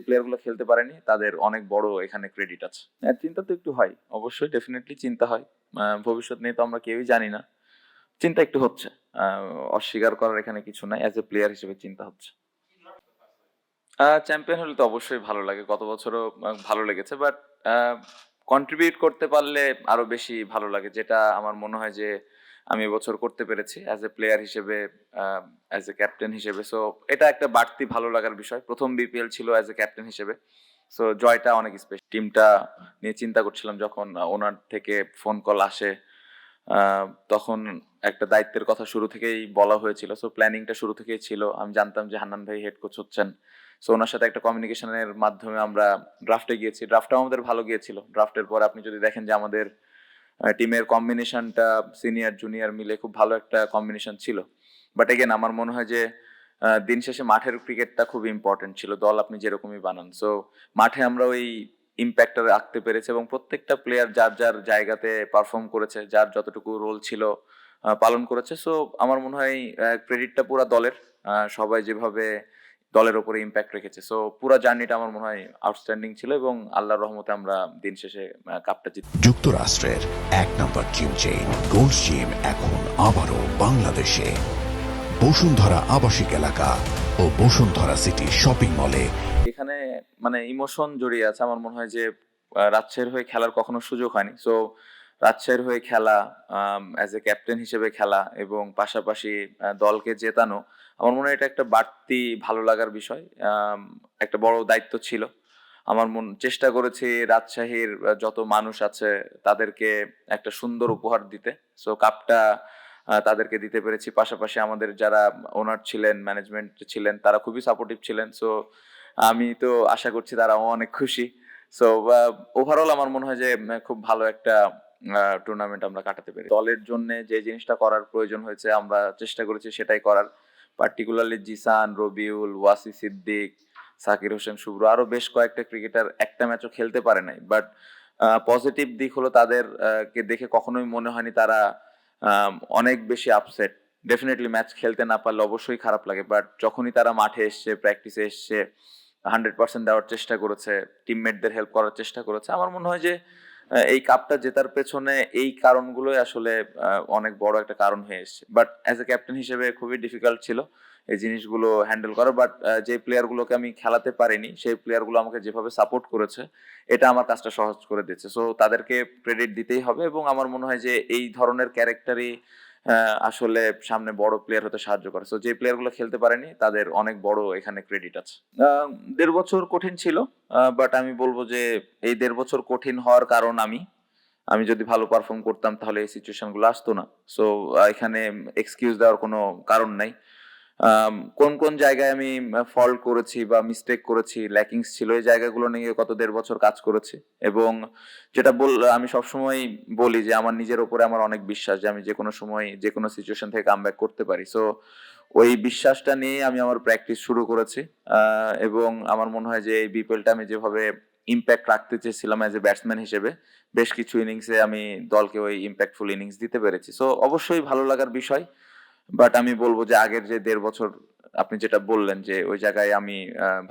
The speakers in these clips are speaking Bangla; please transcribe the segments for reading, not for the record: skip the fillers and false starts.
প্লেয়ারগুলো খেলতে পারেনি তাদের অনেক বড় এখানে ক্রেডিট আছে। চিন্তা তো একটু হয়, অবশ্যই ডেফিনেটলি চিন্তা হয়। ভবিষ্যৎ নিয়ে তো আমরা কেউই জানি না, চিন্তা একটু হচ্ছে। অস্বীকার করার এখানে কিছু নাই, অ্যাজ এ প্লেয়ার হিসেবে চিন্তা হচ্ছে। চ্যাম্পিয়ন হলে তো অবশ্যই ভালো লাগে, গত বছরও ভালো লেগেছে, বাট কন্ট্রিবিউট করতে পারলে আরো বেশি ভালো লাগে, যেটা আমার মনে হয় যে আমি এবছর করতে পেরেছি অ্যাজ এ প্লেয়ার হিসেবে, অ্যাজ এ ক্যাপ্টেন হিসেবে। সো এটা একটা বাড়তি ভালো লাগার বিষয়। প্রথম বিপিএল ছিল অ্যাজ এ ক্যাপ্টেন হিসেবে, সো জয়টা অনেক স্পেশাল। টিমটা নিয়ে চিন্তা করছিলাম যখন ওনার থেকে ফোন কল আসে, তখন একটা দায়িত্বের কথা শুরু থেকেই বলা হয়েছিল। সো প্ল্যানিংটা শুরু থেকেই ছিল। আমি জানতাম যে হান্নান ভাই হেড কোচ হচ্ছেন, সো ওনার সাথে একটা কমিউনিকেশনের মাধ্যমে আমরা ড্রাফটে গিয়েছি। ড্রাফটটাও আমাদের ভালো গিয়েছিল। ড্রাফটের পর আপনি যদি দেখেন যে আমাদের টিমের কম্বিনেশনটা সিনিয়র জুনিয়র মিলে খুব ভালো একটা কম্বিনেশন ছিল। বাট এগেন আমার মনে হয় যে দিন শেষে মাঠের ক্রিকেটটা খুব ইম্পর্টেন্ট ছিল, দল আপনি যেরকমই বানান। সো মাঠে আমরা ওই ইম্প্যাক্টটা রাখতে পেরেছি এবং প্রত্যেকটা প্লেয়ার যার যার জায়গাতে পারফর্ম করেছে, যার যতটুকু রোল ছিল পালন করেছে। সো আমার মনে হয় ক্রেডিটটা পুরো দলের, সবাই যেভাবে দলের উপরে ইম্প্যাক্ট রেখেছে। সো পুরো জার্নিটা আমার মনে হয় আউটস্ট্যান্ডিং ছিল এবং আল্লাহর রহমতে আমরা দিন শেষে কাপটা জিত। যুক্তরাষ্ট্রের ১ নম্বর জিম চেইন গোল্ডস জিম এখন আবারও বাংলাদেশে বসুন্ধরা আবাসিক এলাকা ও বসুন্ধরা সিটি শপিং মলে। এখানে মানে ইমোশন জড়িয়ে আছে। আমার মনে হয় যে রাজশাহীর হয়ে খেলার কখনো সুযোগ হয়নি। সো রাজশাহীর হয়ে খেলা, অ্যাজ এ ক্যাপ্টেন হিসেবে খেলা এবং পাশাপাশি দলকে জেতানো, আমার মনে হয় এটা একটা বাড়তি ভালো লাগার বিষয়। একটা বড় দায়িত্ব ছিল। আমার চেষ্টা করেছি রাজশাহীর যত মানুষ আছে তাদেরকে একটা সুন্দর উপহার দিতে। সো কাপটা তাদেরকে দিতে পেরেছি। পাশাপাশি আমাদের যারা ওনার ছিলেন, ম্যানেজমেন্ট ছিলেন, তারা খুবই সাপোর্টিভ ছিলেন। সো আমি তো আশা করছি তারাও অনেক খুশি। সো ওভারঅল আমার মনে হয় যে খুব ভালো একটা টুর্নামেন্ট আমরা কাটাতে পেরেছি। দলের জন্য যে জিনিসটা করার প্রয়োজন হয়েছে আমরা চেষ্টা করেছি সেটাই করার। পার্টিকুলারলি জিসান, রবিউল, ওয়াসি সিদ্দিক, সাকির হোসেন শুভ্র, আরো বেশ কয়েকটা ক্রিকেটার একটা ম্যাচও খেলতে পারে নাই। বাট পজিটিভ দিক হলো তাদের কে দেখে কখনোই মনে হয়নি তারা অনেক বেশি আপসেট। ডেফিনেটলি ম্যাচ খেলতে না পারলে অবশ্যই খারাপ লাগে, বাট যখনই তারা মাঠে এসছে, প্র্যাকটিসে এসছে, 100% দেওয়ার চেষ্টা করেছে, টিমমেটদের হেল্প করার চেষ্টা করেছে। আমার মনে হয় যে এই কাপটা জেতার পেছনে এই কারণগুলোই আসলে অনেক বড় একটা কারণ হয়ে এসছে। বাট অ্যাজ এ ক্যাপ্টেন হিসেবে খুবই ডিফিকাল্ট ছিল এই জিনিসগুলো হ্যান্ডেল করা। বাট যে প্লেয়ারগুলোকে আমি খেলাতে পারিনি সেই প্লেয়ারগুলো আমাকে যেভাবে সাপোর্ট করেছে এটা আমার কাজটা সহজ করে দিচ্ছে। সো তাদেরকে ক্রেডিট দিতেই হবে এবং আমার মনে হয় যে এই ধরনের ক্যারেক্টারই আসলে সামনে বড় প্লেয়ার হতে সাহায্য করে। সো যে প্লেয়ারগুলো খেলতে পারেনি তাদের অনেক বড় এখানে ক্রেডিট আছে। ১.৫ বছর কঠিন ছিল, বাট আমি বলবো যে এই ১.৫ বছর কঠিন হওয়ার কারণ আমি যদি ভালো পারফর্ম করতাম তাহলে এই সিচুয়েশন গুলো আসতো না। সো এখানে এক্সকিউজ দেওয়ার কোনো কারণ নাই। কোন কোন জায়গায় আমি ফল্ট করেছি বা মিস্টেক করেছি, ল্যাকিংস ছিল, এই জায়গাগুলো নিয়ে গত ১.৫ বছর কাজ করেছি এবং যেটা আমি সবসময় বলি যে আমার নিজের উপরে আমার অনেক বিশ্বাস যে আমি যে কোনো সময় যে কোনো সিচুয়েশন থেকে কামব্যাক করতে পারি। সো ওই বিশ্বাসটা নিয়ে আমি আমার প্র্যাকটিস শুরু করেছি এবং আমার মনে হয় যে এই বিপিএলটা আমি যেভাবে ইম্প্যাক্ট রাখতে চেয়েছিলাম অ্যাজ এ ব্যাটসম্যান হিসেবে বেশ কিছু ইনিংসে আমি দলকে ওই ইম্প্যাক্টফুল ইনিংস দিতে পেরেছি। সো অবশ্যই ভালো লাগার বিষয়। বাট আমি বলবো যে আগের যে ১.৫ বছর আপনি যেটা বললেন যে ওই জায়গায় আমি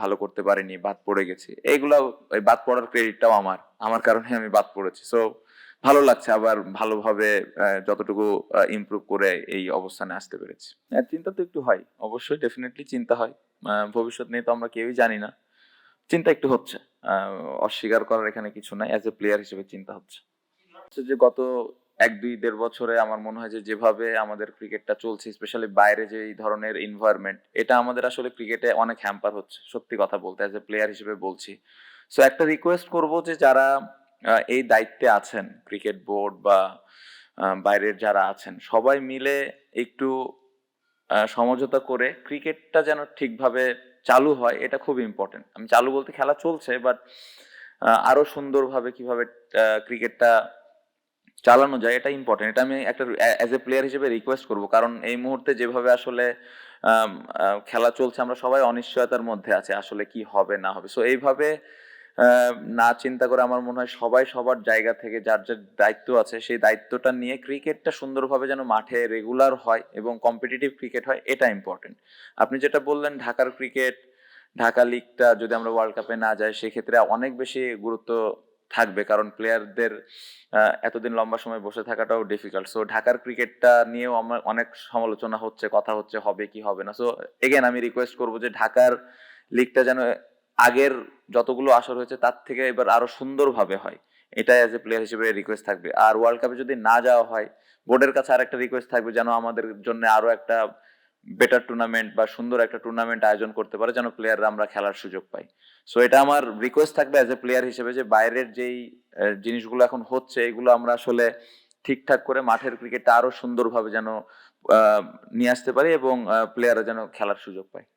ভালো করতে পারিনি, বাদ পড়ে গেছি, এইগুলা ওই বাদ পড়ার ক্রেডিটটাও আমার কারণে আমি বাদ পড়েছি। সো ভালো লাগছে আবার ভালোভাবে যতটুকু ইমপ্রুভ করে এই অবস্থানে আসতে পেরেছি। চিন্তা তো একটু হয়, অবশ্যই ডেফিনেটলি চিন্তা হয়। ভবিষ্যৎ নিয়ে তো আমরা কেউই জানি না, চিন্তা একটু হচ্ছে। অস্বীকার করার এখানে কিছু নাই, অ্যাজ এ প্লেয়ার হিসেবে চিন্তা হচ্ছে। যে গত ১-২-১.৫ বছরে আমার মনে হয় যে যেভাবে আমাদের ক্রিকেটটা চলছে, স্পেশালি বাইরে যে এই ধরনের এনভায়রনমেন্ট, এটা আমাদের আসলে ক্রিকেটে অনেক হ্যাম্পার হচ্ছে, সত্যি কথা বলতে অ্যাজ এ প্লেয়ার হিসেবে বলছি। সো একটা রিকোয়েস্ট করব যে যারা এই দায়িত্বে আছেন, ক্রিকেট বোর্ড বা বাইরের যারা আছেন, সবাই মিলে একটু সমঝোতা করে ক্রিকেটটা যেন ঠিকভাবে চালু হয়, এটা খুব ইম্পর্টেন্ট। আমি চালু বলতে খেলা চলছে, বাট আরো সুন্দরভাবে কিভাবে ক্রিকেটটা চালানো যায় এটা ইম্পর্টেন্ট। এটা আমি একটা অ্যাজ এ প্লেয়ার হিসেবে রিকোয়েস্ট করব, কারণ এই মুহূর্তে যেভাবে আসলে খেলা চলছে আমরা সবাই অনিশ্চয়তার মধ্যে আছে আসলে কি হবে না হবে। সো এইভাবে না চিন্তা করে আমার মনে হয় সবাই সবার জায়গা থেকে যার যার দায়িত্ব আছে সেই দায়িত্বটা নিয়ে ক্রিকেটটা সুন্দরভাবে যেন মাঠে রেগুলার হয় এবং কম্পিটিটিভ ক্রিকেট হয়, এটা ইম্পর্টেন্ট। আপনি যেটা বললেন ঢাকার ক্রিকেট, ঢাকা লিগটা যদি আমরা ওয়ার্ল্ড কাপে না যাই সেক্ষেত্রে অনেক বেশি গুরুত্ব থাকবে, কারণ প্লেয়ারদের এতদিন লম্বা সময় বসে থাকাটাও ডিফিকাল্ট। সো ঢাকার ক্রিকেটটা নিয়েও আমার অনেক সমালোচনা হচ্ছে, কথা হচ্ছে হবে কি হবে না। সো এগেন আমি রিকোয়েস্ট করবো যে ঢাকার লিগটা যেন আগের যতগুলো আসর হয়েছে তার থেকে এবার আরো সুন্দরভাবে হয়, এটাই অ্যাজ এ প্লেয়ার হিসেবে রিকোয়েস্ট থাকবে। আর ওয়ার্ল্ড কাপে যদি না যাওয়া হয়, বোর্ডের কাছে আর একটা রিকোয়েস্ট থাকবে যেন আমাদের জন্য আরো একটা বেটার টুর্নামেন্ট বা সুন্দর একটা টুর্নামেন্ট আয়োজন করতে পারে, যেন প্লেয়াররা আমরা খেলার সুযোগ পাই। সো এটা আমার রিকোয়েস্ট থাকবে অ্যাজ এ প্লেয়ার হিসেবে যে বাইরের যেই জিনিসগুলো এখন হচ্ছে এগুলো আমরা আসলে ঠিকঠাক করে মাঠের ক্রিকেটটা আরো সুন্দরভাবে যেন নিয়ে আসতে পারি এবং প্লেয়াররা যেন খেলার সুযোগ পায়।